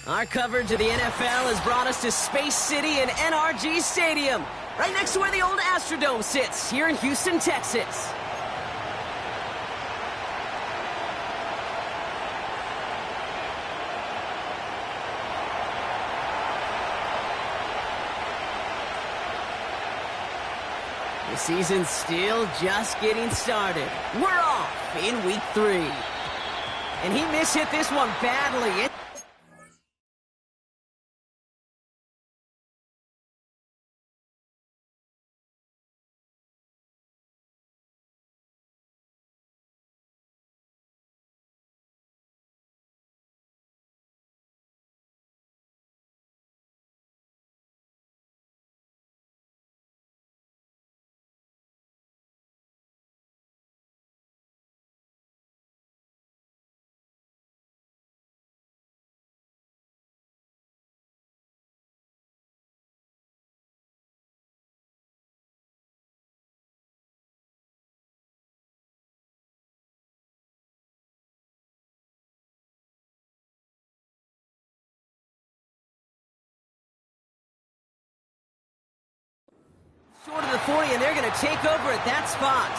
Our coverage of the NFL has brought us to Space City and NRG Stadium, right next to where the old Astrodome sits, here in Houston, Texas. The season's still just getting started. We're off in week 3. And he mishit this one badly. Short of the 40, and they're going to take over at that spot.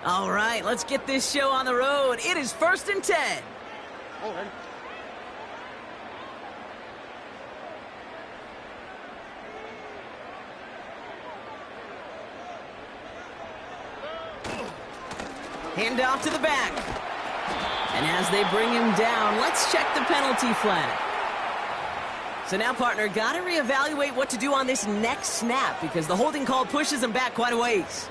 All right, let's get this show on the road. It is 1st and 10. All right. Hand off to the back. And as they bring him down, let's check the penalty flag. So now, partner, got to reevaluate what to do on this next snap because the holding call pushes him back quite a ways.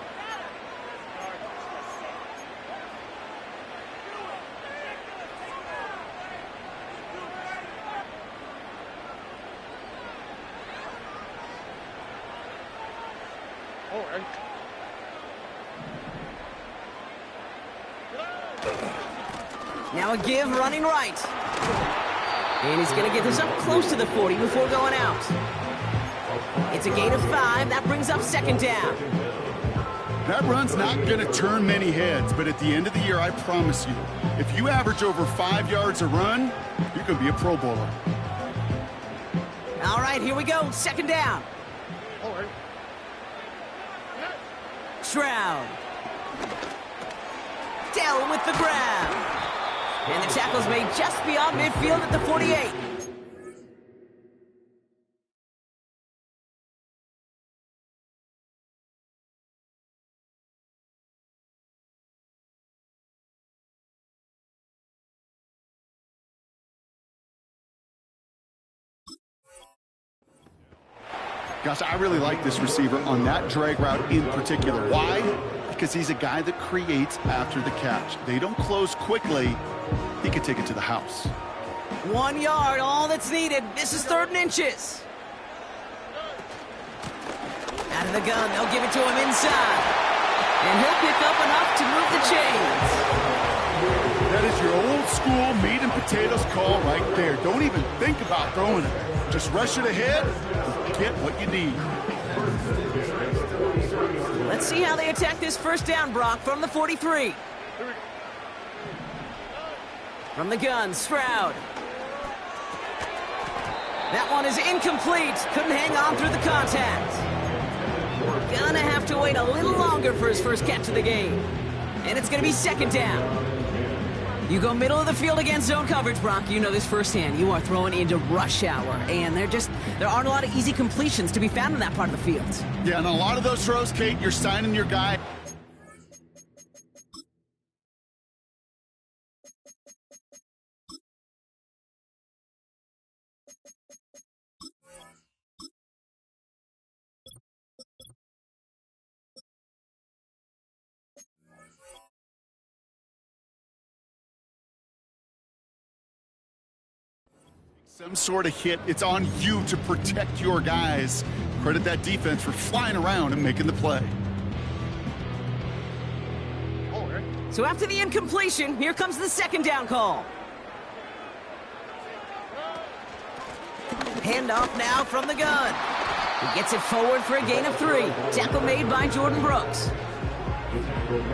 All right. Now a give running right. And he's going to get this up close to the 40 before going out. It's a gain of 5. That brings up 2nd down. That run's not going to turn many heads, but at the end of the year, I promise you, if you average over 5 yards a run, you're going to be a Pro Bowler. All right, here we go. 2nd down. All right. Stroud. Dell with the grab. And the tackle's made just beyond midfield at the 48. Gosh, I really like this receiver on that drag route in particular. Why? Because he's a guy that creates after the catch. They don't close quickly. He could take it to the house. 1 yard, all that's needed. This is 3rd and inches. Out of the gun, they'll give it to him inside. And he'll pick up enough to move the chains. That is your old school meat and potatoes call right there. Don't even think about throwing it. Just rush it ahead and get what you need. Let's see how they attack this 1st down, Brock, from the 43. From the gun, Stroud. That one is incomplete. Couldn't hang on through the contact. Gonna have to wait a little longer for his first catch of the game. And it's gonna be 2nd down. You go middle of the field against zone coverage, Brock. You know this firsthand. You are throwing into rush hour. And there aren't a lot of easy completions to be found in that part of the field. Yeah, and a lot of those throws, Kate, you're signing your guy. Some sort of hit, it's on you to protect your guys. Credit that defense for flying around and making the play. So after the incompletion, here comes the 2nd down call. Handoff now from the gun. He gets it forward for a gain of 3. Tackle made by Jordan Brooks.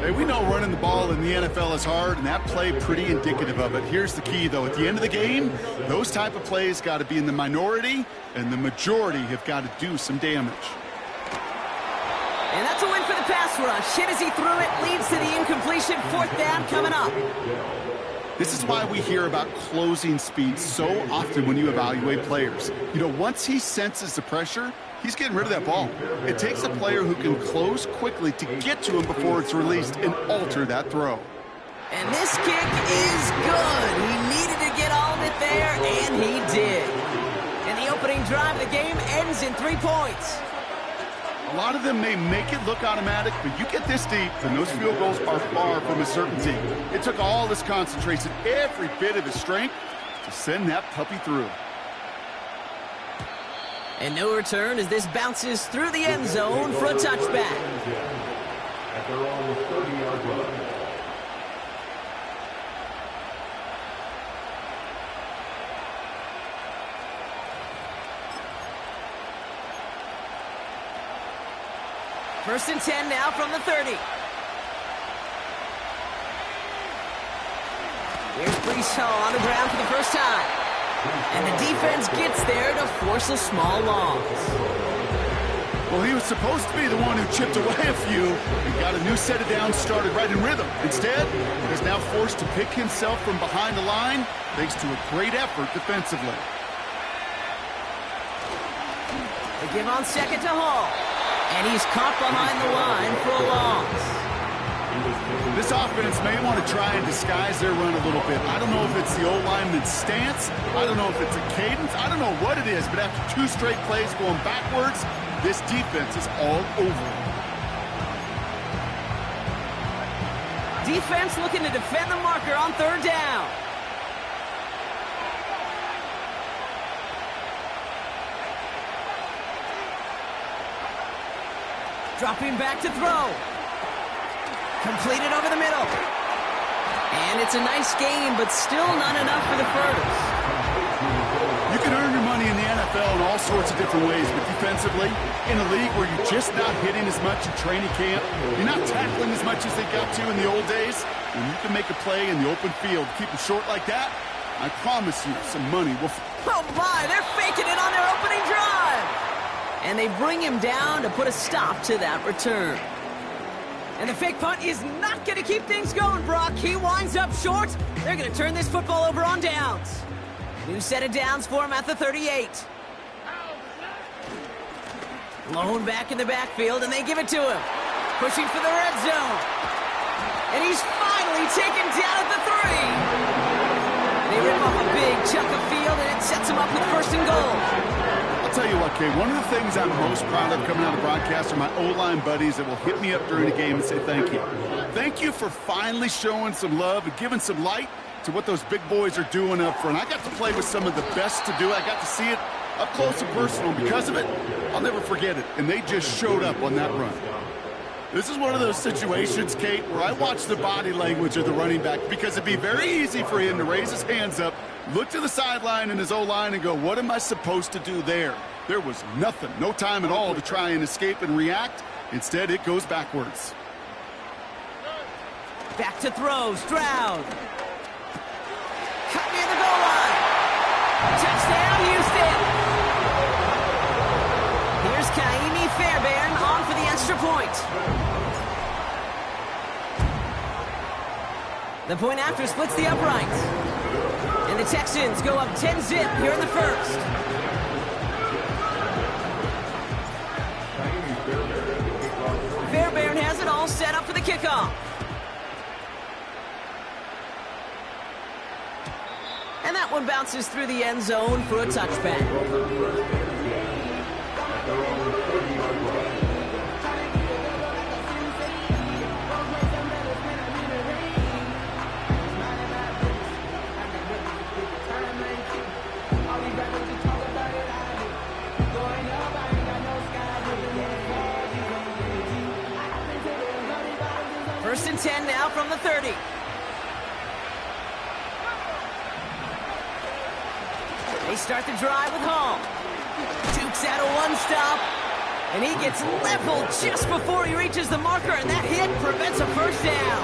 Hey, we know running the ball in the NFL is hard, and that play pretty indicative of it. Here's the key, though. At the end of the game, those type of plays got to be in the minority, and the majority have got to do some damage. And that's a win for the pass rush. Hit as he threw it, leads to the incompletion. 4th down coming up. This is why we hear about closing speed so often when you evaluate players. You know, once he senses the pressure, he's getting rid of that ball. It takes a player who can close quickly to get to him before it's released and alter that throw. And this kick is good. He needed to get all of it there, and he did. And the opening drive of the game ends in 3 points. A lot of them may make it look automatic, but you get this deep, and those field goals are far from a certainty. It took all his concentration, every bit of his strength, to send that puppy through. And no return as this bounces through the end zone for a touchback. At their own 30-yard line. First and 10 now from the 30. Here's Brees Hall on the ground for the first time. And the defense gets there to force a small loss. Well, he was supposed to be the one who chipped away a few and got a new set of downs started right in rhythm. Instead, he's now forced to pick himself from behind the line thanks to a great effort defensively. They give on second to Hall. And he's caught behind the line for a loss. This offense may want to try and disguise their run a little bit. I don't know if it's the O-lineman's stance. I don't know if it's a cadence. I don't know what it is, but after 2 straight plays going backwards, this defense is all over it. Defense looking to defend the marker on 3rd down. Dropping back to throw. Completed over the middle. And it's a nice game, but still not enough for the first. You can earn your money in the NFL in all sorts of different ways, but defensively, in a league where you're just not hitting as much in training camp, you're not tackling as much as they got to in the old days, when you can make a play in the open field, keep it short like that, I promise you some money will... Oh my, they're faking it on their opening drive. And they bring him down to put a stop to that return. And the fake punt is not going to keep things going, Brock. He winds up short. They're going to turn this football over on downs. New set of downs for him at the 38. Lone back in the backfield, and they give it to him. Pushing for the red zone. And he's finally taken down at the 3. They rip off a big chunk of field, and it sets him up with 1st and goal. I'll tell you what, Kay, one of the things I'm most proud of coming out of broadcast are my O-line buddies that will hit me up during the game and say thank you. Thank you for finally showing some love and giving some light to what those big boys are doing up front. I got to play with some of the best to do it. I got to see it up close and personal. Because of it, I'll never forget it. And they just showed up on that run. This is one of those situations, Kate, where I watch the body language of the running back because it'd be very easy for him to raise his hands up, look to the sideline in his O-line and go, what am I supposed to do there? There was nothing, no time at all to try and escape and react. Instead, it goes backwards. Back to throw, Stroud. Cut near the goal line. Touchdown, Houston. Here's Kaimi Fairbairn on for the extra point. The point after splits the uprights. And the Texans go up 10-zip here in the first. Fairbairn has it all set up for the kickoff. And that one bounces through the end zone for a touchback. First and 10 now from the 30. They start the drive with Hall. Dukes out a one-stop. And he gets leveled just before he reaches the marker, and that hit prevents a first down.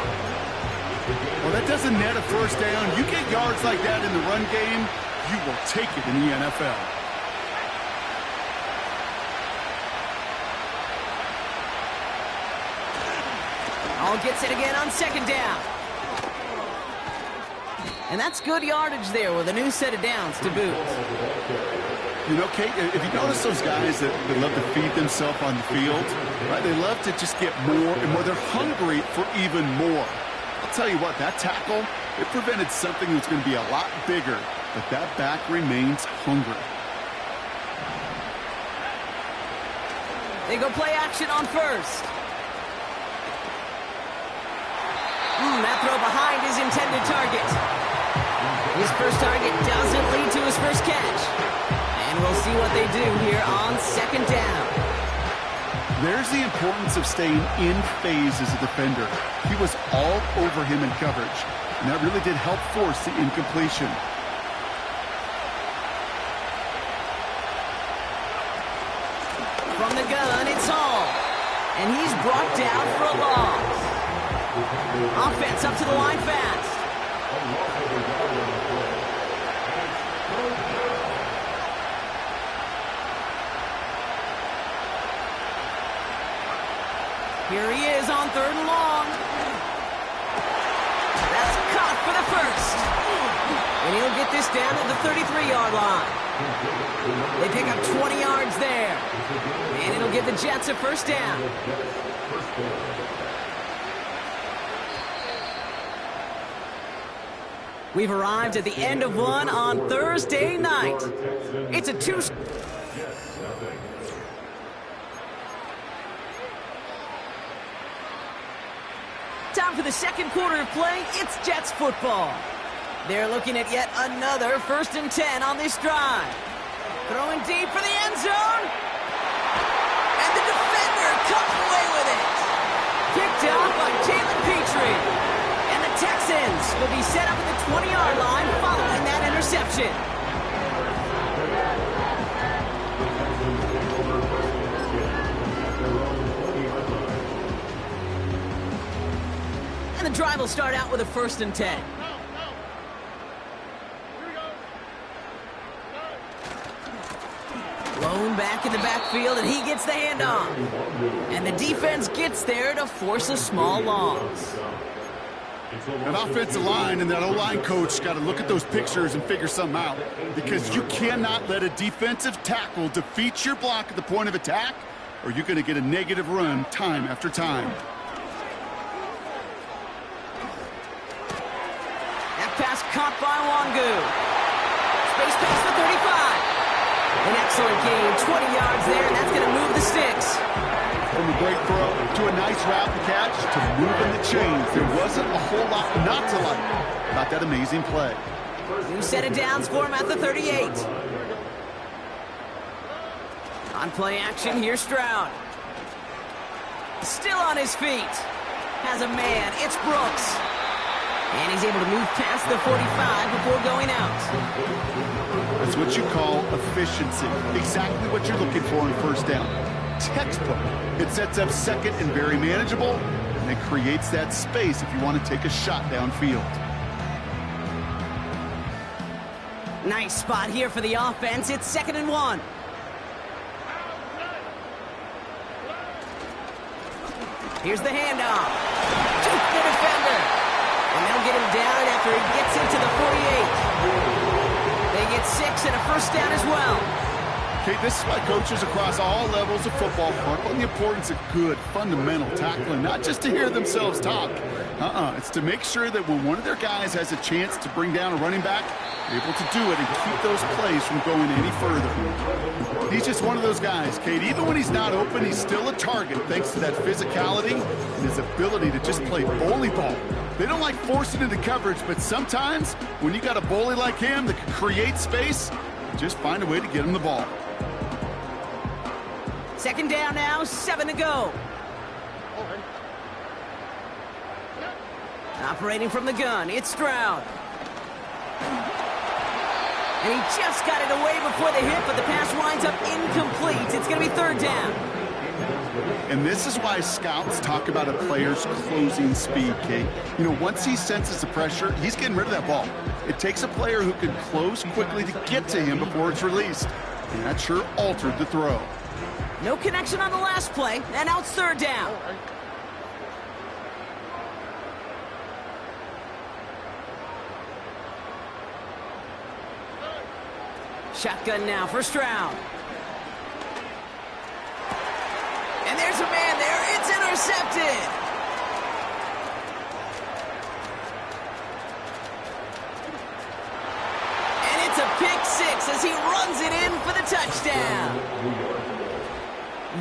Well, that doesn't net a first down. You get yards like that in the run game, you will take it in the NFL. All gets it again on second down. And that's good yardage there with a new set of downs to boot. You know, Kate, if you notice those guys that love to feed themselves on the field, right? They love to just get more and more. They're hungry for even more. I'll tell you what, that tackle, it prevented something that's going to be a lot bigger, but that back remains hungry. They go play action on first. That throw behind his intended target. His first target doesn't lead to his first catch. And we'll see what they do here on second down. There's the importance of staying in phase as a defender. He was all over him in coverage, and that really did help force the incompletion. From the gun, it's Hall. And he's brought down for a loss. Offense up to the line fast. Here he is on third and long. That's caught for the first. And he'll get this down to the 33-yard line. They pick up 20 yards there. And it'll give the Jets a first down. We've arrived at the end of one on Thursday night. It's a two... Time for the second quarter of play. It's Jets football. They're looking at yet another 1st and 10 on this drive. Throwing deep for the end zone. And the defender comes away with it. Picked off by Jalen Petrie. And the Texans will be set up at the 20-yard line following that interception. And the drive will start out with a 1st and 10. Blown back in the backfield, and he gets the handoff. And the defense gets there to force a small loss. That offensive line and that O-line coach got to look at those pictures and figure something out, because you cannot let a defensive tackle defeat your block at the point of attack, or you're going to get a negative run time after time. That pass caught by Wangu. Space past the 35. An excellent gain, 20 yards there, and that's going to move the sticks. From a great throw to a nice route and catch to moving the chains. There wasn't a whole lot not to like about that amazing play. New set of downs for him at the 38. On play action, here's Stroud. Still on his feet. Has a man, it's Brooks. And he's able to move past the 45 before going out. That's what you call efficiency. Exactly what you're looking for in 1st down. Textbook. It sets up second and very manageable, and it creates that space if you want to take a shot downfield. Nice spot here for the offense. It's 2nd and 1. Here's the handoff. Juke the defender. And they'll get him down after he gets into the 48. They get 6 and a 1st down as well. Okay, this is why coaches across all levels of football harp on the importance of good, fundamental tackling, not just to hear themselves talk. It's to make sure that when one of their guys has a chance to bring down a running back, they're able to do it and keep those plays from going any further. He's just one of those guys, Kate. Even when he's not open, he's still a target thanks to that physicality and his ability to just play bully ball. They don't like forcing into coverage, but sometimes when you got a bully like him that can create space, just find a way to get him the ball. 2nd down now, 7 to go. Operating from the gun, it's Stroud. And he just got it away before the hit, but the pass winds up incomplete. It's going to be third down. And this is why scouts talk about a player's closing speed, Kate. You know, once he senses the pressure, he's getting rid of that ball. It takes a player who can close quickly to get to him before it's released. And that sure altered the throw. No connection on the last play, and now it's third down. Shotgun now, first round. And there's a man there. It's intercepted. And it's a pick six as he runs it in for the touchdown.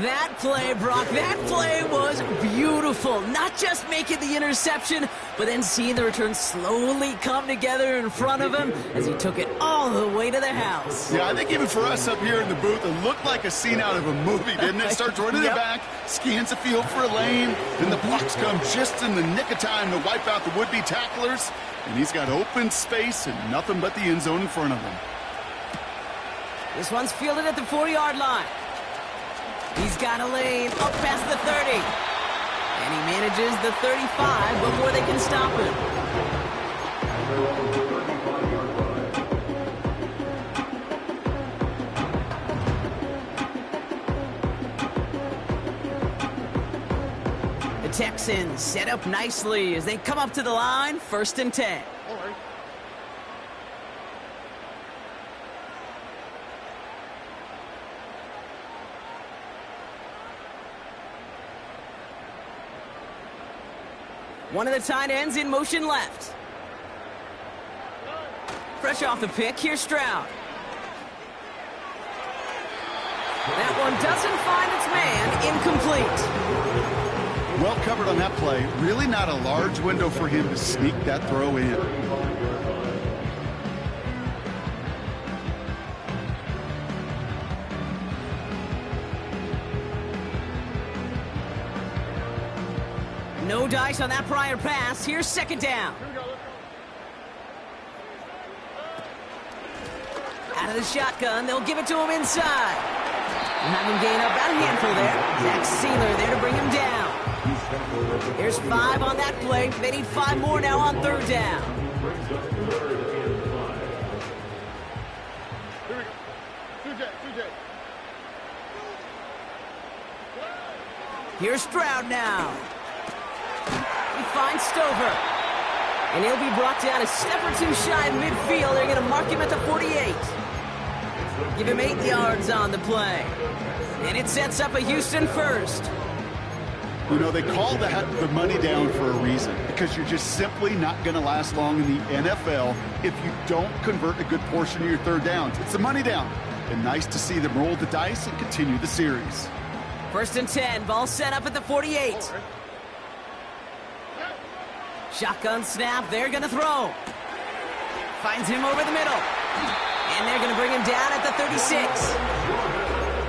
That play, Brock, that play was beautiful. Not just making the interception, but then seeing the return slowly come together in front of him as he took it all the way to the house. Yeah, I think even for us up here in the booth, it looked like a scene out of a movie, didn't it? Starts running Yep. the back, scans the field for a lane, then the blocks come just in the nick of time to wipe out the would-be tacklers, and he's got open space and nothing but the end zone in front of him. This one's fielded at the 40-yard line. He's got a lane up past the 30. And he manages the 35 before they can stop him. The Texans set up nicely as they come up to the line, 1st and 10. All right. One of the tight ends in motion left. Fresh off the pick, here's Stroud. That one doesn't find its man, incomplete. Well covered on that play. Really not a large window for him to sneak that throw in. No dice on that prior pass. Here's second down. Out of the shotgun, they'll give it to him inside. And have him gain up about a handful there. Zach Sealer there to bring him down. Here's 5 on that play. They need 5 more now on third down. Here we go. 2J. Here's Stroud now. He finds Stover. And he'll be brought down a step or two shy of midfield. They're going to mark him at the 48. Give him 8 yards on the play. And it sets up a Houston first. You know, they call that the money down for a reason, because you're just simply not going to last long in the NFL if you don't convert a good portion of your third downs. It's the money down. And nice to see them roll the dice and continue the series. 1st and 10, ball set up at the 48. Shotgun snap, they're going to throw. Finds him over the middle. And they're going to bring him down at the 36.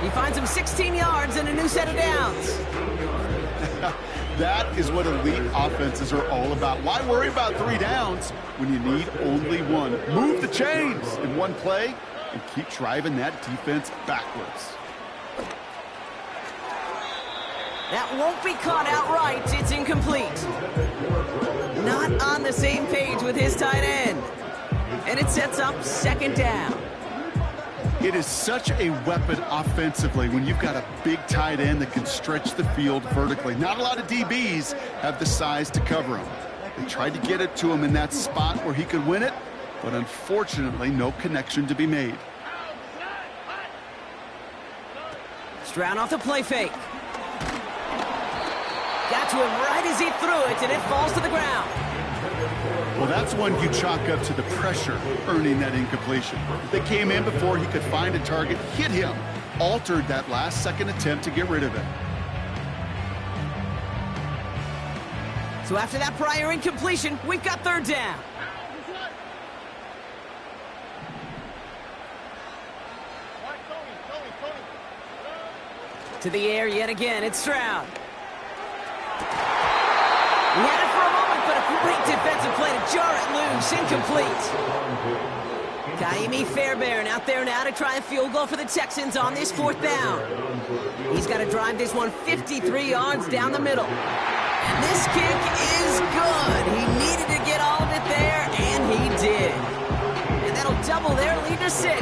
He finds him 16 yards and a new set of downs. That is what elite offenses are all about. Why worry about 3 downs when you need only 1? Move the chains in one play and keep driving that defense backwards. That won't be caught outright. It's incomplete. Not on the same page with his tight end. And it sets up second down. It is such a weapon offensively when you've got a big tight end that can stretch the field vertically. Not a lot of DBs have the size to cover him. They tried to get it to him in that spot where he could win it, but unfortunately, no connection to be made. Stroud off the play fake. Got to him right as he threw it, and it falls to the ground. Well, that's one you chalk up to the pressure earning that incompletion. They came in before he could find a target, hit him, altered that last-second attempt to get rid of it. So after that prior incompletion, we've got third down. To the air yet again, it's Stroud. He had it for a moment, but a great defensive play to jar it loose, incomplete. Kaimi Fairbairn out there now to try a field goal for the Texans on this 4th down. He's got to drive this one 53 yards down the middle. And this kick is good. He needed to get all of it there, and he did. And that'll double their lead to 6.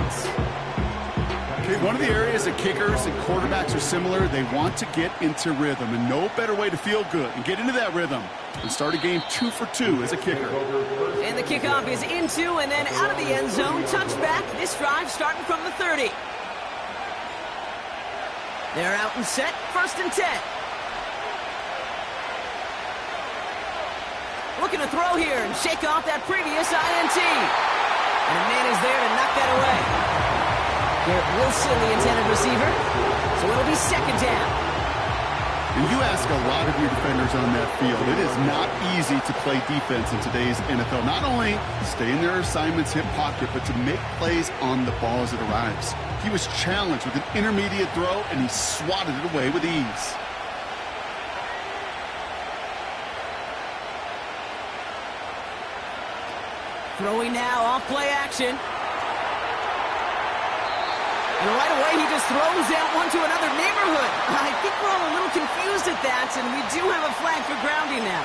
Okay, one of the areas that kickers and quarterbacks are similar, they want to get into rhythm, and no better way to feel good and get into that rhythm and start a game 2 for 2 as a kicker. And the kickoff is into and then out of the end zone. Touchback. This drive starting from the 30. They're out and set. 1st and 10. Looking to throw here and shake off that previous INT. And a man is there to knock that away. Garrett Wilson, the intended receiver. So it'll be 2nd down. And you ask a lot of your defenders on that field. It is not easy to play defense in today's NFL. Not only stay in their assignment's hip pocket, but to make plays on the ball as it arrives. He was challenged with an intermediate throw, and he swatted it away with ease. Throwing now off play action. And right away, he just throws that one to another neighborhood. I think we're all a little confused at that, and we do have a flag for grounding now.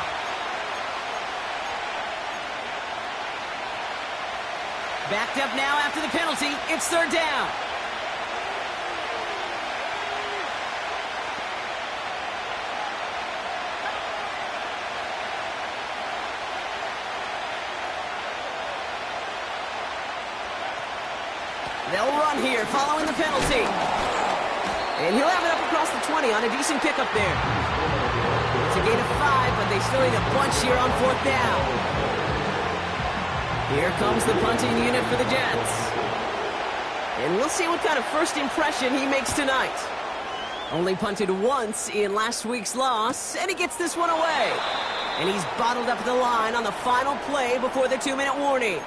Backed up now after the penalty. It's 3rd down. They'll run here following the penalty. And he'll have it up across the 20 on a decent pickup there. It's a gain of 5, but they still need a bunch here on 4th down. Here comes the punting unit for the Jets. And we'll see what kind of first impression he makes tonight. Only punted once in last week's loss, and he gets this one away. And he's bottled up at the line on the final play before the 2-minute warning.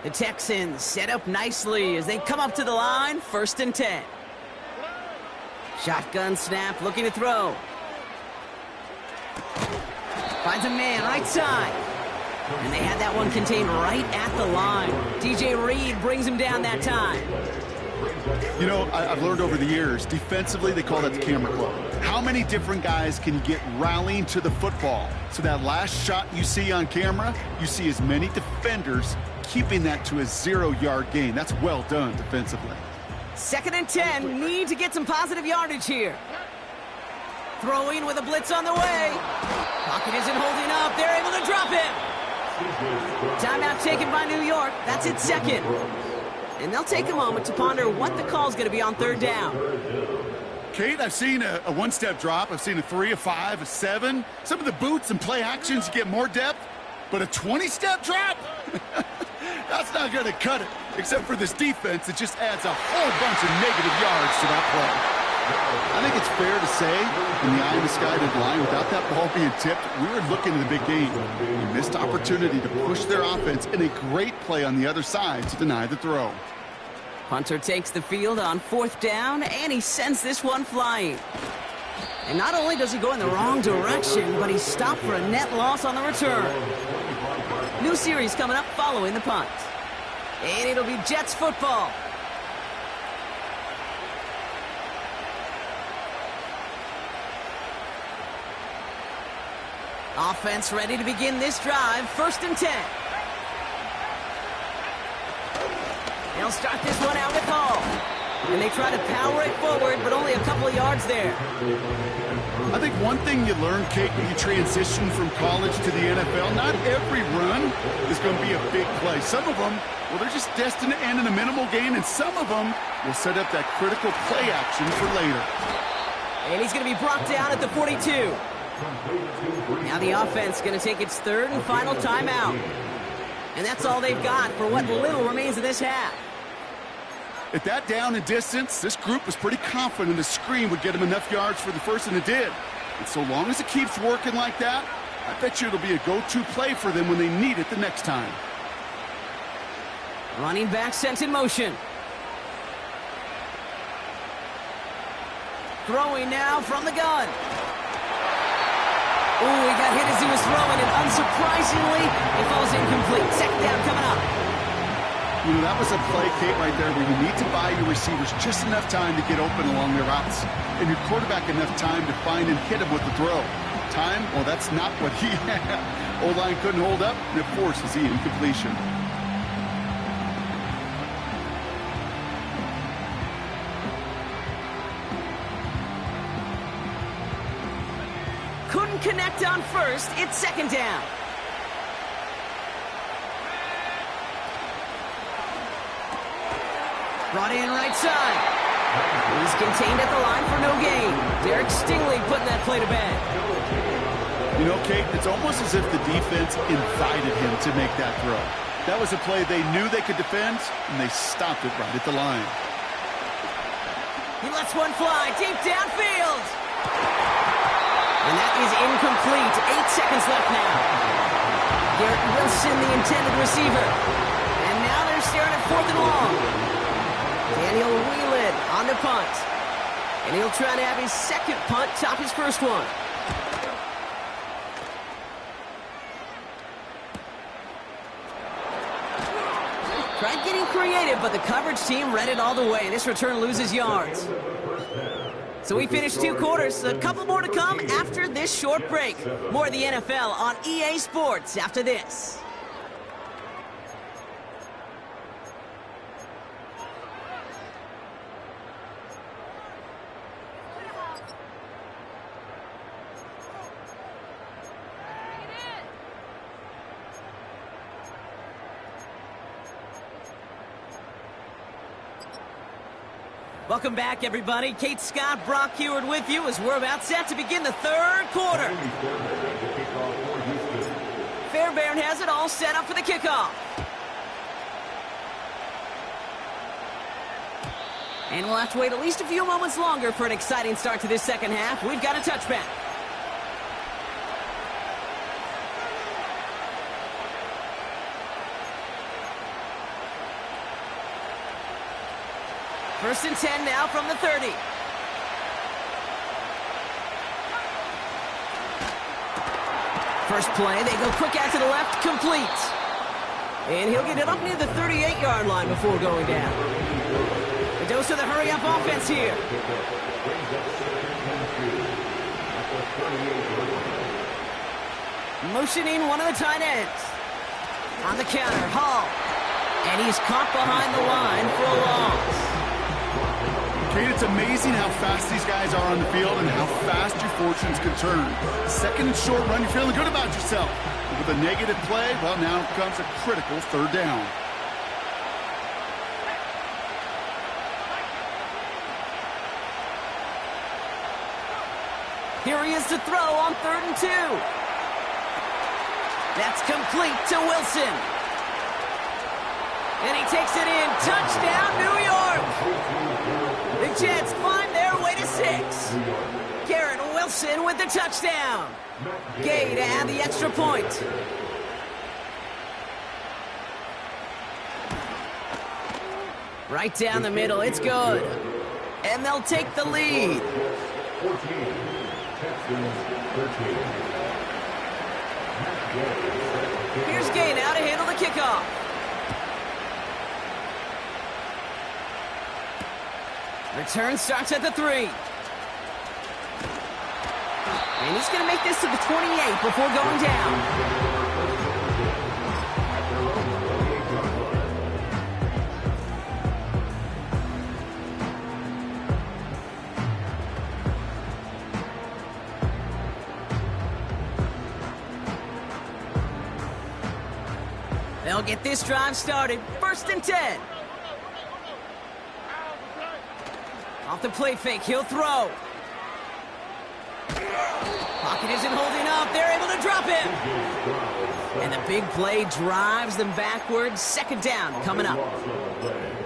The Texans set up nicely as they come up to the line. 1st and 10. Shotgun snap, looking to throw. Finds a man, right side. And they had that one contained right at the line. DJ Reed brings him down that time. You know, I've learned over the years, defensively, they call that the camera club. How many different guys can you get rallying to the football? So that last shot you see on camera, you see as many defenders keeping that to a 0-yard gain. That's well done defensively. 2nd and 10. Need to get some positive yardage here. Throwing with a blitz on the way. Pocket isn't holding up. They're able to drop him. Timeout taken by New York. That's its 2nd. And they'll take a moment to ponder what the call's going to be on 3rd down. Kate, I've seen a one-step drop. I've seen a 3, a 5, a 7. Some of the boots and play actions get more depth. But a 20-step drop? That's not going to cut it. Except for this defense, it just adds a whole bunch of negative yards to that play. I think it's fair to say, in the eye of the sky to the line, without that ball being tipped, we were looking at a big game. We missed opportunity to push their offense in a great play on the other side to deny the throw. Hunter takes the field on 4th down, and he sends this one flying. And not only does he go in the wrong direction, but he's stopped for a net loss on the return. New series coming up following the punt. And it'll be Jets football. Offense ready to begin this drive. 1st and 10. They'll start this one out with Hall. And they try to power it forward, but only a couple of yards there. I think one thing you learn, Kate, when you transition from college to the NFL, not every run is going to be a big play. Some of them, well, they're just destined to end in a minimal gain, and some of them will set up that critical play action for later. And he's going to be brought down at the 42. Now the offense going to take its 3rd and final timeout. And that's all they've got for what little remains of this half. At that down and distance, this group was pretty confident a screen would get them enough yards for the first, and it did. And so long as it keeps working like that, I bet you it'll be a go-to play for them when they need it the next time. Running back sent in motion. Throwing now from the gun. Ooh, he got hit as he was throwing, and unsurprisingly, it falls incomplete. Second down coming up. You know, that was a play, Kate, right there where you need to buy your receivers just enough time to get open along their routes, and your quarterback enough time to find and hit him with the throw. Time? Well, that's not what he had. O-line couldn't hold up, and it forces the incompletion. Couldn't connect on first. It's second down. Brought in right side. He's contained at the line for no gain. Derek Stingley putting that play to bed. You know, Kate, it's almost as if the defense invited him to make that throw. That was a play they knew they could defend, and they stopped it right at the line. He lets one fly deep downfield. And that is incomplete. 8 seconds left now. Garrett Wilson, the intended receiver. And now they're staring at 4th and long. Daniel Whelan on the punt. And he'll try to have his second punt top his first one. Tried getting creative, but the coverage team read it all the way, and this return loses yards. So we finished 2 quarters. A couple more to come after this short break. More of the NFL on EA Sports after this. Welcome back, everybody. Kate Scott, Brock Heward with you as we're about set to begin the 3rd quarter. Fairbairn has it all set up for the kickoff. And we'll have to wait at least a few moments longer for an exciting start to this second half. We've got a touchback. First and 10 now from the 30. First play, they go quick out to the left, complete. And he'll get it up near the 38-yard line before going down. A dose of the hurry-up offense here. Motioning one of the tight ends. On the counter, Hall. And he's caught behind the line for a loss. Kate, it's amazing how fast these guys are on the field and how fast your fortunes can turn. Second and short run, you're feeling good about yourself. But with a negative play, well, now comes a critical 3rd down. Here he is to throw on 3rd and 2. That's complete to Wilson. And he takes it in. Touchdown, New York! The Jets find their way to 6. Garrett Wilson with the touchdown. Gay to add the extra point. Right down the middle, it's good. And they'll take the lead. 14, Texans 13. Here's Gay now to handle the kickoff. Return starts at the 3. And he's going to make this to the 28 before going down. They'll get this drive started. First and 10. Off the play fake, he'll throw. Pocket isn't holding up. They're able to drop him. And the big play drives them backwards. Second down coming up.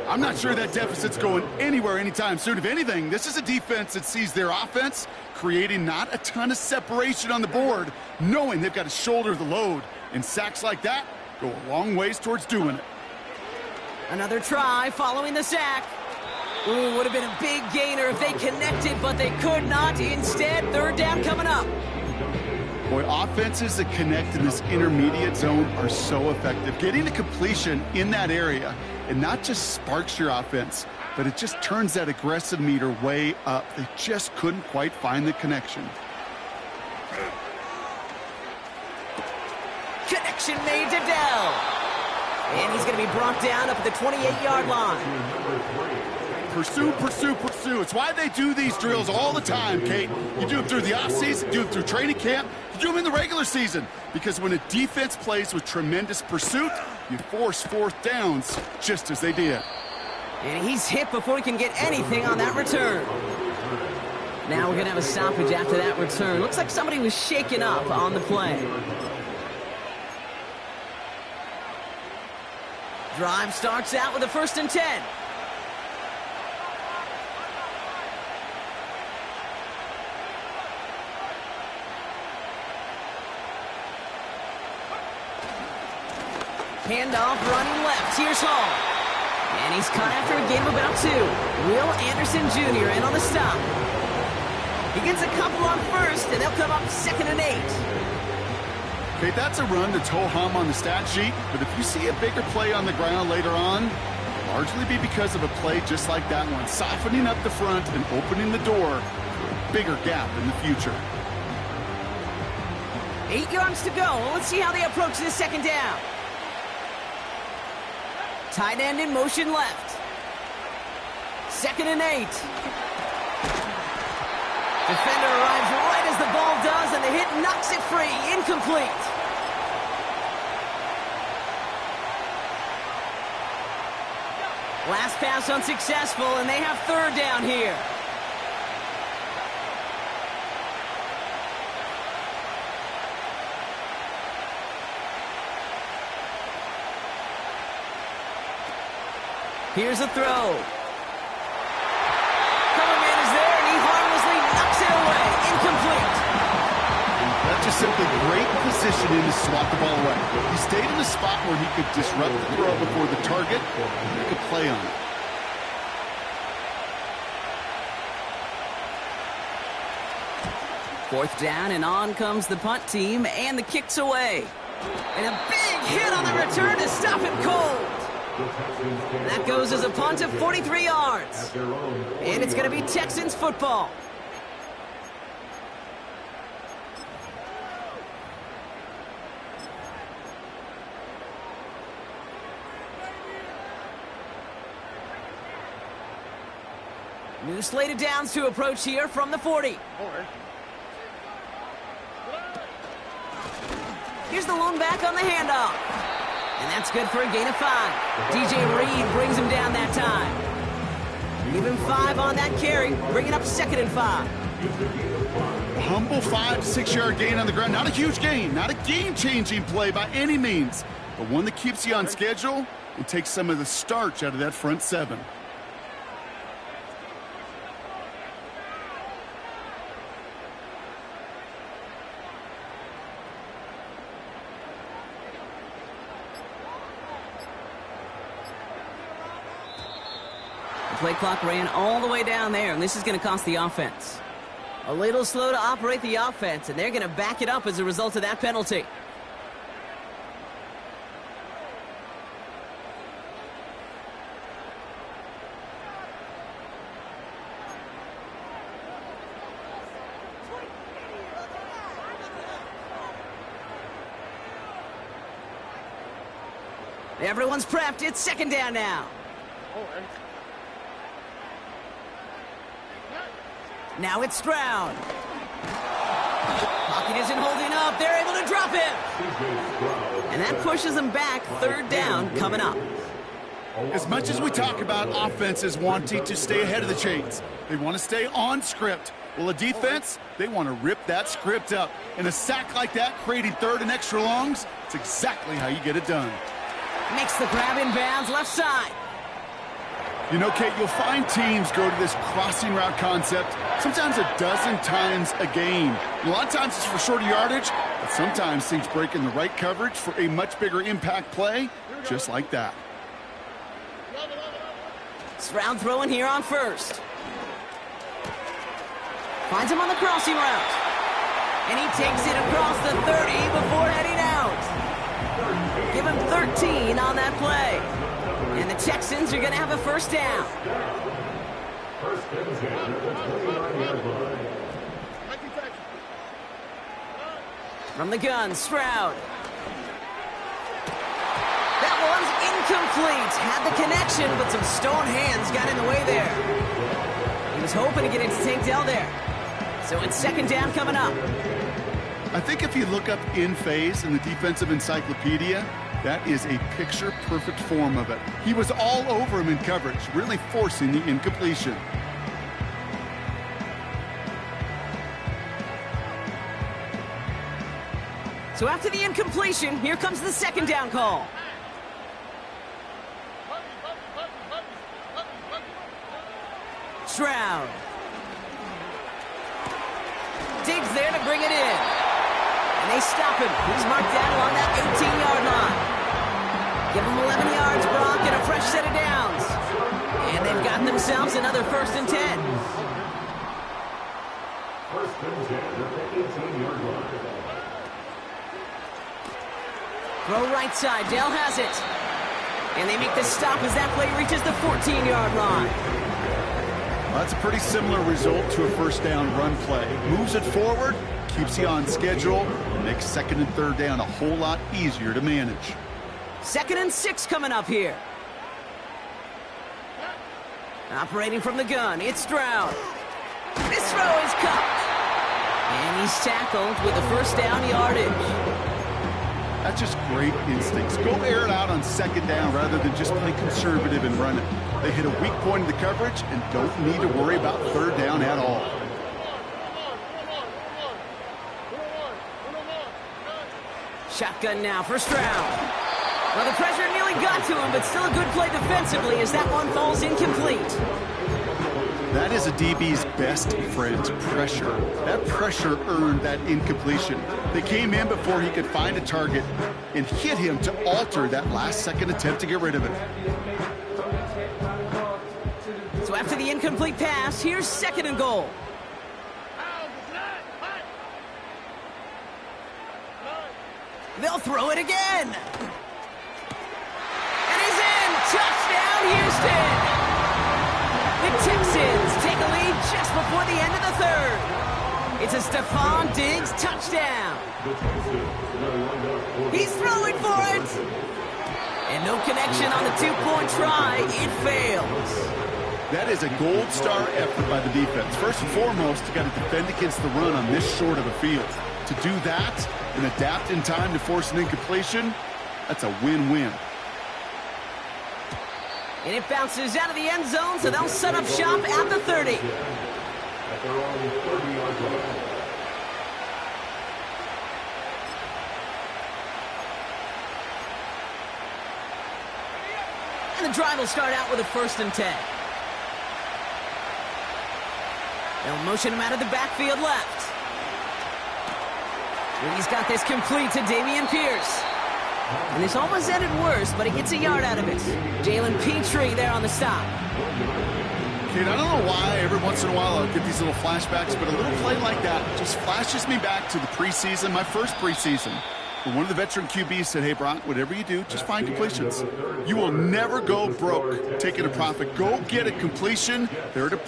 I'm not sure that deficit's going anywhere anytime soon. If anything, this is a defense that sees their offense creating not a ton of separation on the board, knowing they've got to shoulder the load. And sacks like that go a long ways towards doing it. Another try following the sack. Ooh, would have been a big gainer if they connected, but they could not. Instead, third down coming up. Boy, offenses that connect in this intermediate zone are so effective. Getting the completion in that area, it not just sparks your offense, but it just turns that aggressive meter way up. They just couldn't quite find the connection. Connection made to Dell. And he's going to be brought down up at the 28-yard line. Pursue, pursue, pursue. It's why they do these drills all the time, Kate. You do them through the offseason, do them through training camp, you do them in the regular season. Because when a defense plays with tremendous pursuit, you force fourth downs just as they did. And he's hit before he can get anything on that return. Now we're going to have a stoppage after that return. Looks like somebody was shaken up on the play. Drive starts out with a 1st and 10. Handoff running left. Here's Hall. And he's caught after a gain of about 2. Will Anderson Jr. in on the stop. He gets a couple on first, and they'll come up 2nd and 8. Okay, that's a run to ho-hum on the stat sheet, but if you see a bigger play on the ground later on, it'll largely be because of a play just like that one, softening up the front and opening the door for a bigger gap in the future. 8 yards to go. Let's see how they approach this 2nd down. Tight end in motion left. 2nd and 8. Defender arrives right as the ball does, and the hit knocks it free. Incomplete. Last pass unsuccessful, and they have 3rd down here. Here's a throw. Cover man is there, and he harmlessly knocks it away. Incomplete. That's just simply great positioning to swat the ball away. He stayed in a spot where he could disrupt the throw before the target and make a play on it. Fourth down, and on comes the punt team, and the kick's away. And a big hit on the return to stop him cold. That goes as a punt of 43 yards. And it's going to be Texans football. New slate of downs to approach here from the 40. Here's the lone back on the handoff. And that's good for a gain of 5. DJ Reed brings him down that time. Give him 5 on that carry, bringing up 2nd and 5. A humble 5 to 6 yard gain on the ground. Not a huge gain, not a game-changing play by any means, but one that keeps you on schedule and takes some of the starch out of that front 7. Play clock ran all the way down there, and this is going to cost the offense. A little slow to operate the offense, and they're going to back it up as a result of that penalty. Everyone's prepped. It's 2nd down now. Now it's Stroud. Pocket isn't holding up. They're able to drop him. And that pushes them back. 3rd down coming up. As much as we talk about offenses wanting to stay ahead of the chains, they want to stay on script. Well, a defense, they want to rip that script up. And a sack like that, creating 3rd and extra longs, it's exactly how you get it done. Makes the grab in bounds left side. You know, Kate, you'll find teams go to this crossing route concept sometimes a dozen times a game. A lot of times it's for shorter yardage, but sometimes things break in the right coverage for a much bigger impact play, just like that. Stroud throwing here on first. Finds him on the crossing route. And he takes it across the 30 before heading out. Give him 13 on that play. And the Texans are going to have a first down. From the gun, Stroud. That one's incomplete. Had the connection, but some stone hands got in the way there. He was hoping to get into Tank Dell there. So it's second down coming up. I think if you look up in phase in the defensive encyclopedia, that is a picture-perfect form of it. He was all over him in coverage, really forcing the incompletion. So after the incompletion, here comes the second down call. Stroud. Digs there to bring it in. And they stop him. He's marked down along that 18-yard line. Give him 11 yards, Brock, and a fresh set of downs. And they've got themselves another 1st and 10. 1st and 10 at the 18-yard line. Throw right side. Dell has it. And they make the stop as that play reaches the 14-yard line. Well, that's a pretty similar result to a first down run play. Moves it forward, keeps you on schedule, and makes 2nd and 3rd down a whole lot easier to manage. 2nd and 6 coming up here. Operating from the gun, it's Stroud. This throw is caught. And he's tackled with a first down yardage. That's just great instincts. Go air it out on 2nd down rather than just play conservative and run it. They hit a weak point in the coverage and don't need to worry about 3rd down at all. Shotgun now for Stroud. Well, the pressure nearly got to him, but still a good play defensively as that one falls incomplete. That is a DB's best friend, pressure. That pressure earned that incompletion. They came in before he could find a target and hit him to alter that last-second attempt to get rid of it. So after the incomplete pass, here's 2nd and goal. They'll throw it again. And he's in. Touchdown, Houston. The Texans take a lead just before the end of the 3rd. It's a Stephon Diggs touchdown. He's throwing for it. And no connection on the 2-point try. It fails. That is a gold star effort by the defense. First and foremost, you got to defend against the run on this short of a field. To do that and adapt in time to force an incompletion, that's a win-win. And it bounces out of the end zone, so they'll set up shop at the 30. At their own 30-yard line. And the drive will start out with a 1st and 10. They'll motion him out of the backfield left. And he's got this complete to Dameon Pierce. And this almost ended worse, but he gets a yard out of it. Jalen Petrie there on the stop. Kid, I don't know why every once in a while I'll get these little flashbacks, but a little play like that just flashes me back to the preseason, my first preseason. When one of the veteran QBs said, hey, Brock, whatever you do, just find completions. You will never go broke taking a profit. Go get a completion. They're to...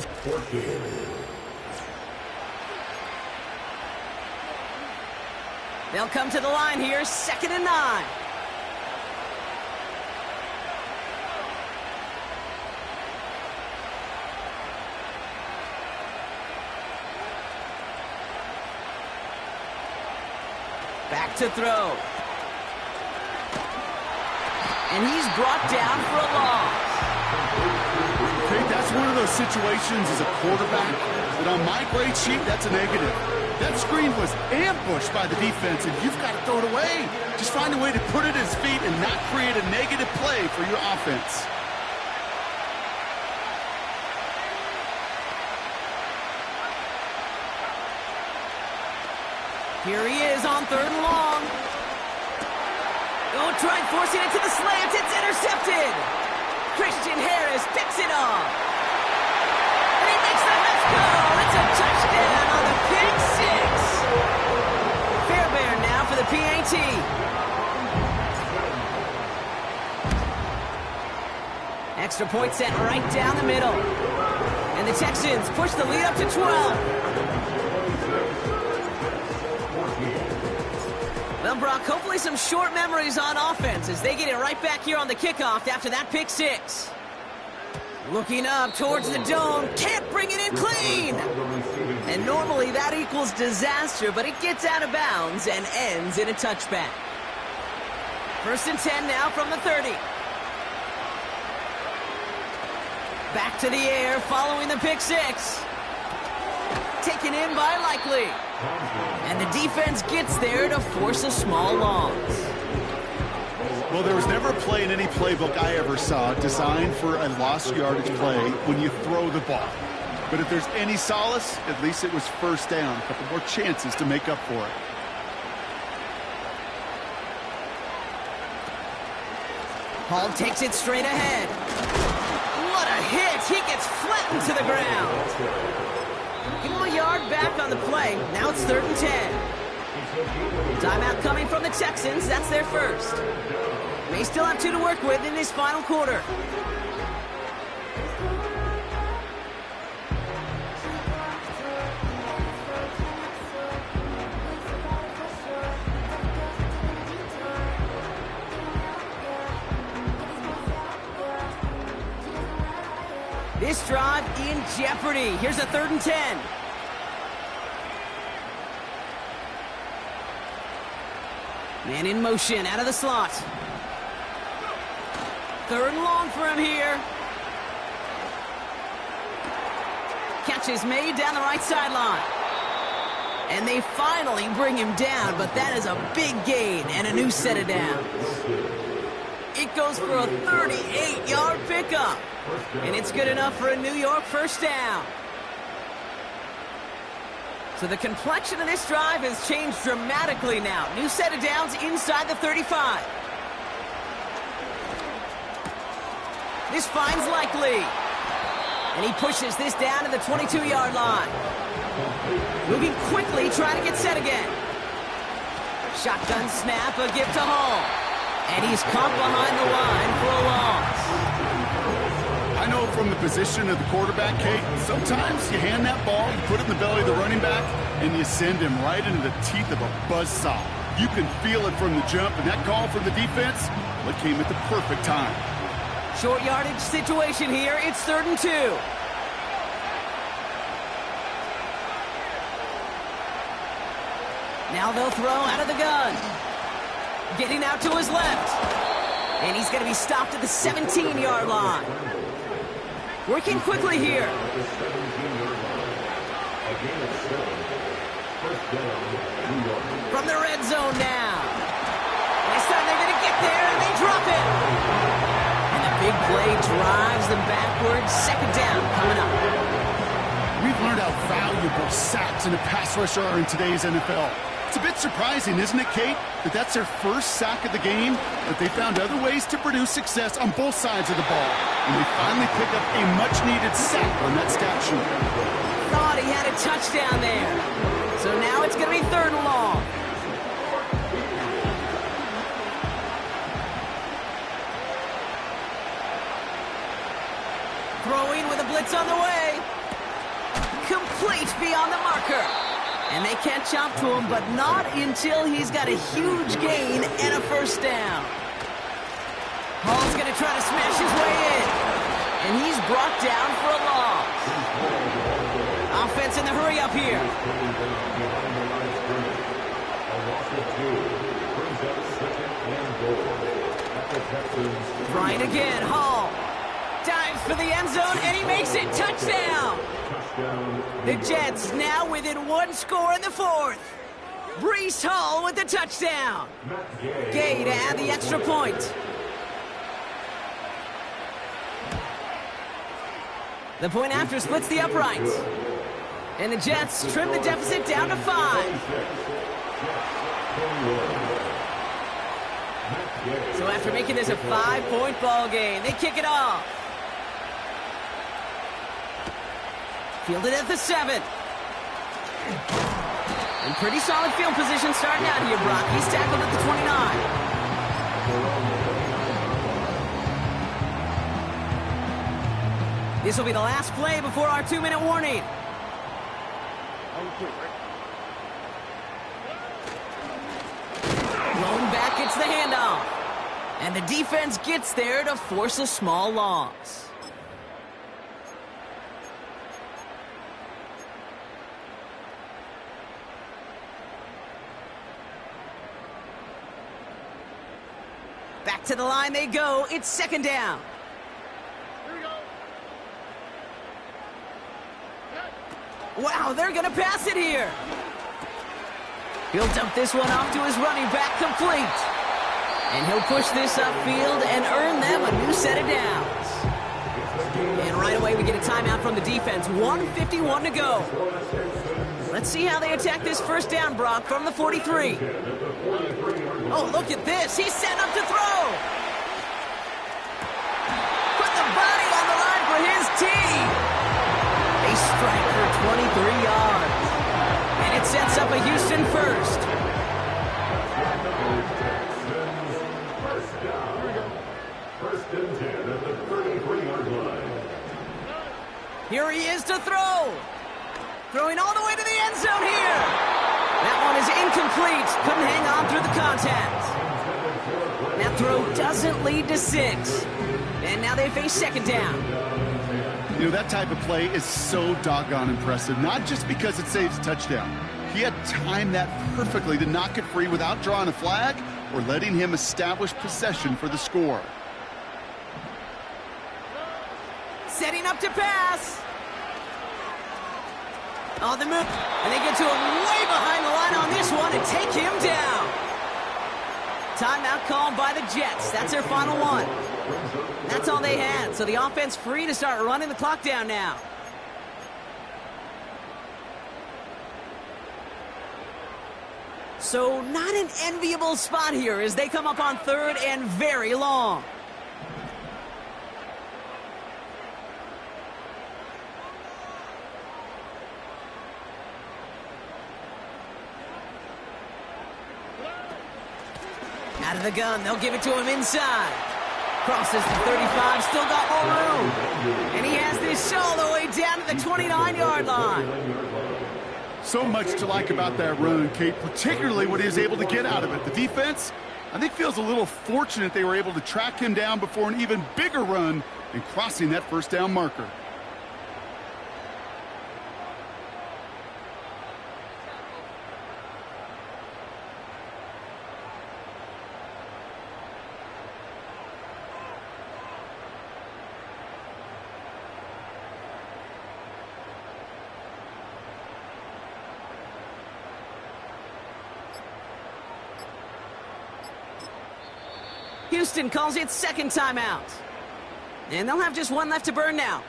They'll come to the line here, 2nd and 9. Back to throw. And he's brought down for a loss. Okay, that's one of those situations as a quarterback that on my grade sheet, that's a negative. That screen was ambushed by the defense, and you've got to throw it away. Just find a way to put it at his feet and not create a negative play for your offense. Here he is on 3rd and long. Oh, tried forcing it to the slant. It's intercepted. Christian Harris picks it off. And he makes the Mets go. It's a touchdown on the pick six. Fairbairn now for the PAT. Extra point set right down the middle. And the Texans push the lead up to 12. Well, Brock, hopefully some short memories on offense as they get it right back here on the kickoff after that pick six. Looking up towards the dome, can't bring it in clean. And normally that equals disaster, but it gets out of bounds and ends in a touchback. 1st and 10 now from the 30. Back to the air following the pick six. Taken in by Likely. And the defense gets there to force a small loss. Well, there was never a play in any playbook I ever saw designed for a lost yardage play when you throw the ball. But if there's any solace, at least it was first down. A couple more chances to make up for it. Hall takes it straight ahead. What a hit! He gets flattened to the ground. Give him a yard back on the play. Now it's 3rd and 10. Timeout coming from the Texans. That's their first. May still have 2 to work with in this final quarter. This drive in jeopardy. Here's a 3rd and 10. Man in motion out of the slot. 3rd and long for him here. Catch is made down the right sideline. And they finally bring him down, but that is a big gain and a new set of downs. It goes for a 38-yard pickup. And it's good enough for a New York first down. So the complexion of this drive has changed dramatically now. New set of downs inside the 35. This finds Likely. And he pushes this down to the 22-yard line. Moving quickly, trying to get set again. Shotgun snap, a gift to Hall. And he's caught behind the line for a loss. I know from the position of the quarterback, Kate, sometimes you hand that ball, you put it in the belly of the running back, and you send him right into the teeth of a buzzsaw. You can feel it from the jump, and that call from the defense, well, it came at the perfect time. Short yardage situation here. It's 3rd and 2. Now they'll throw out of the gun. Getting out to his left. And he's going to be stopped at the 17-yard line. Working quickly here. From the red zone now. This time they're going to get there, and they drop it. And the big play drives them backwards. 2nd down coming up. We've learned how valuable sacks and a pass rush are in today's NFL. It's a bit surprising, isn't it, Kate, that that's their first sack of the game, but they found other ways to produce success on both sides of the ball. And they finally pick up a much-needed sack on that stat sheet. Thought he had a touchdown there. So now it's going to be 3rd and long. Throwing with a blitz on the way. Complete beyond the marker. And they can't chop to him, but not until he's got a huge gain and a first down. Hall's going to try to smash his way in. And he's brought down for a loss. Offense in the hurry up here. Right again, Hall. Dives for the end zone, and he makes it. Touchdown! The Jets now within 1 score in the 4th. Breece Hall with the touchdown. Gay to add the extra point. The point after splits the uprights. And the Jets trim the deficit down to 5. So after making this a 5-point ball game, they kick it off. Fielded at the 7. In pretty solid field position starting out here, Brock. He's tackled at the 29. This will be the last play before our 2-minute warning. Rolling back, gets the handoff. And the defense gets there to force a small loss. Back to the line they go. It's second down. Here we go. Wow, they're going to pass it here. He'll dump this one off to his running back, complete. And he'll push this upfield and earn them a new set of downs. And right away we get a timeout from the defense. 1:51 to go. Let's see how they attack this first down, Brock, from the 43. Oh, look at this. He's set up to throw. Put the body on the line for his team. A strike for 23 yards. And it sets up a Houston first. First and 10 at the 33-yard line. Here he is to throw. Throwing all the way to the end zone here. That one is incomplete. Couldn't hang on through the contact. That throw doesn't lead to 6. And now they face second down. You know, that type of play is so doggone impressive, not just because it saves a touchdown. He had timed that perfectly to knock it free without drawing a flag or letting him establish possession for the score. Setting up to pass. On the move. And they get to him way behind the line on this one and take him down. Timeout called by the Jets. That's their final one. That's all they had. So the offense free to start running the clock down now. So not an enviable spot here as they come up on third and very long. Out of the gun, they'll give it to him inside. Crosses the 35, still got more room. And he has this all the way down to the 29-yard line. So much to like about that run, Kate, particularly what he was able to get out of it. The defense, I think, feels a little fortunate they were able to track him down before an even bigger run and crossing that first down marker. Houston calls it second timeout. And they'll have just one left to burn now.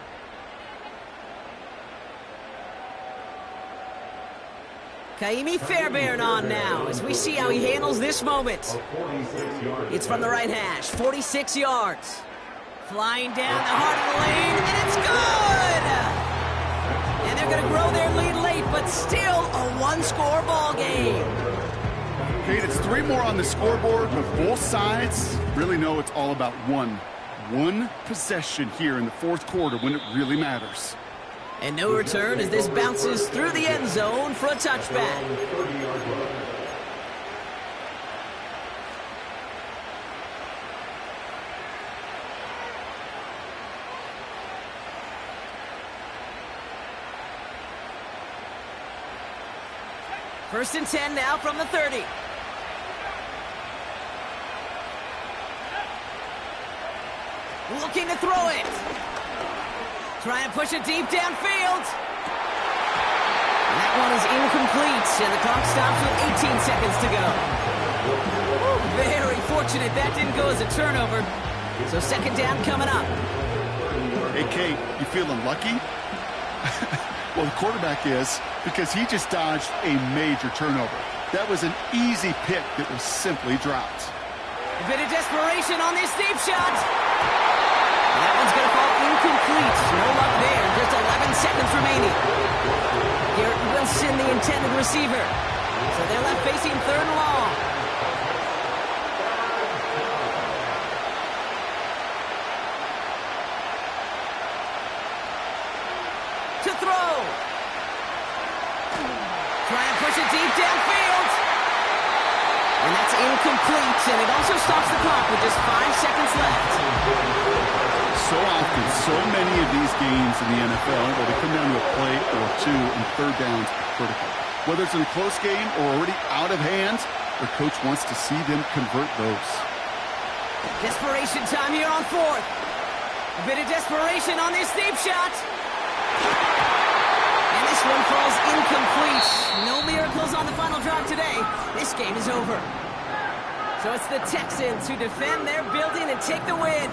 Kaimi Fairbairn on now as we see how he handles this moment. It's from the right hash, 46 yards. Flying down the heart of the lane, and it's good! And they're going to grow their lead late, but still a one-score ball game. Kate, it's 3 more on the scoreboard, but both sides really know it's all about one possession here in the fourth quarter when it really matters. And no return as this bounces through the end zone for a touchback. First and 10 now from the 30. Looking to throw it. Trying to push it deep downfield. That one is incomplete, and the clock stops with 18 seconds to go. Very fortunate that didn't go as a turnover. So second down coming up. Hey, Kate, you feeling lucky? Well, the quarterback is, because he just dodged a major turnover. That was an easy pick that was simply dropped. A bit of desperation on this deep shot. That one's going to fall incomplete. No luck there. Just 11 seconds remaining. Garrett Wilson, the intended receiver. So they're left facing 3rd and long. To throw. Try and push it deep downfield. And that's incomplete, and it also stops the clock with just 5 seconds left. So often, so many of these games in the NFL, where they come down to a play or two, and 3rd downs are critical. Whether it's in a close game or already out of hand, their coach wants to see them convert those. Desperation time here on 4th. A bit of desperation on this deep shot. And this one falls incomplete. No miracles on the final drive today. This game is over. So it's the Texans who defend their building and take the win.